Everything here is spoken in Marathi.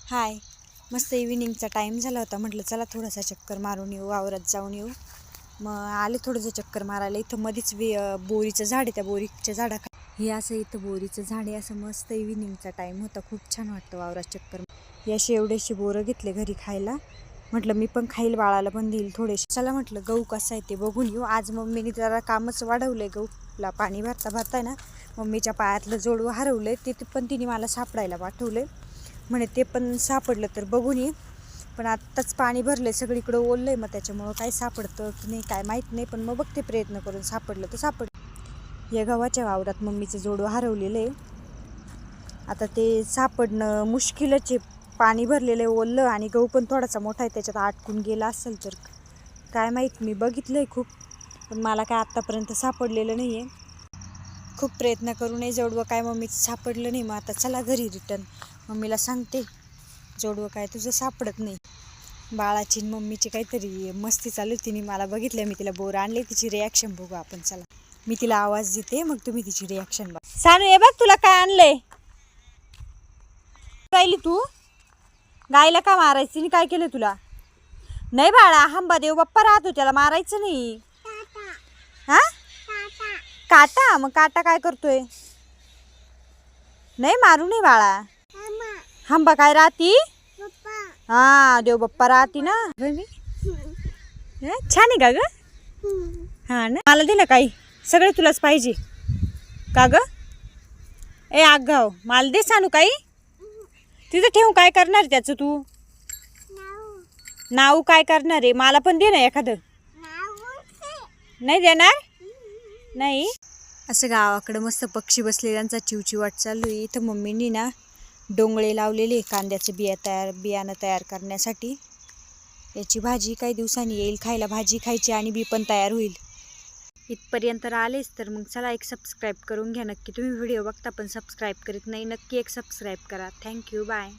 हाय. मस्त इव्हिनिंगचा टाईम झाला होता, म्हटलं चला थोडासा चक्कर मारून येऊ, वावरात जाऊन येऊ. मग आले थोडंसं चक्कर मारायला. इथं मध्येच बोरीचं झाड आहे, त्या बोरीच्या झाडाखाली हे असं इथं बोरीचं झाड आहे. असं मस्त इव्हिनिंगचा टाईम होता, खूप छान वाटतं वावरात चक्कर. हे असे एवढेसे बोरं घेतले घरी खायला. म्हटलं मी पण खाईल, बाळाला पण देईल थोडेसे. चला म्हटलं गहू कसा आहे ते बघून येऊ. आज मम्मीने जरा कामच वाढवलंय. गहूला पाणी भरता ना मम्मीच्या पायातलं जोडवं हरवलंय, ते पण तिने मला सापडायला पाठवलंय. म्हणे ते पण सापडलं तर बघून ये. पण आत्ताच पाणी भरलं आहे, सगळीकडं ओललं आहे. मग त्याच्यामुळं काय सापडतं की नाही काय माहीत नाही, पण मग बघते प्रयत्न करून. सापडलं तर सापडलं. या गव्हाच्या वावरात मम्मीचं जोडवं हरवलेलं आहे. आता ते सापडणं मुश्किलच आहे. पाणी भरलेलं आहे, ओललं, आणि गहू पण थोडासा मोठा आहे, त्याच्यात अटकून गेला असेल तर काय माहीत. मी बघितलं आहे खूप, पण मला काय आत्तापर्यंत सापडलेलं नाही आहे. खूप प्रयत्न करूनही जोडवं काय मम्मीचं सापडलं नाही. मग आता चला घरी रिटर्न. मम्मीला सांगते जोडवं काय तुझं सापडत नाही. बाळाची मम्मीची काहीतरी मस्ती चालू. तिने मला बघितलं, मी तिला बोर आणले. तिची रिॲक्शन बघू आपण. चला मी तिला आवाज देते, मग तुम्ही तिची रिॲक्शन बघा. सानू ये बघ तुला काय आणलंय. राहिली तू गायला का मारायची? तिने काय केलं तुला? नाही बाळा, हंबा देव बाप्पा राहतो, त्याला मारायचं नाही. हा काटा? मग काटा काय करतोय? नाही मारू नाही बाळा. हंबा काय राहती? हा देव बाप्पा राहती ना. छान आहे का ग? हा ना. मला दे ना काही, सगळे तुलाच पाहिजे का ग? ए आगाव, मला दे सानू काही. तिथं ठेवून काय करणार त्याचं तू? नाव काय करणार आहे? मला पण दे ना एखादं. नाही देणार? नाही. असं गावाकडं मस्त पक्षी बसलेल्यांचा चिवचिवाट चालू आहे. इथं मम्मीनी ना डोंगळे लावलेले कांद्याचं बियाणं तयार करण्यासाठी. याची भाजी काही दिवसांनी येईल खायला. भाजी खायची आणि बी पण तयार होईल. इथपर्यंत आलेच तर मग चला एक सबस्क्राईब करून घ्या नक्की. तुम्ही व्हिडिओ बघता पण सबस्क्राईब करीत नाही, नक्की एक सबस्क्राईब करा. Thank you, bye.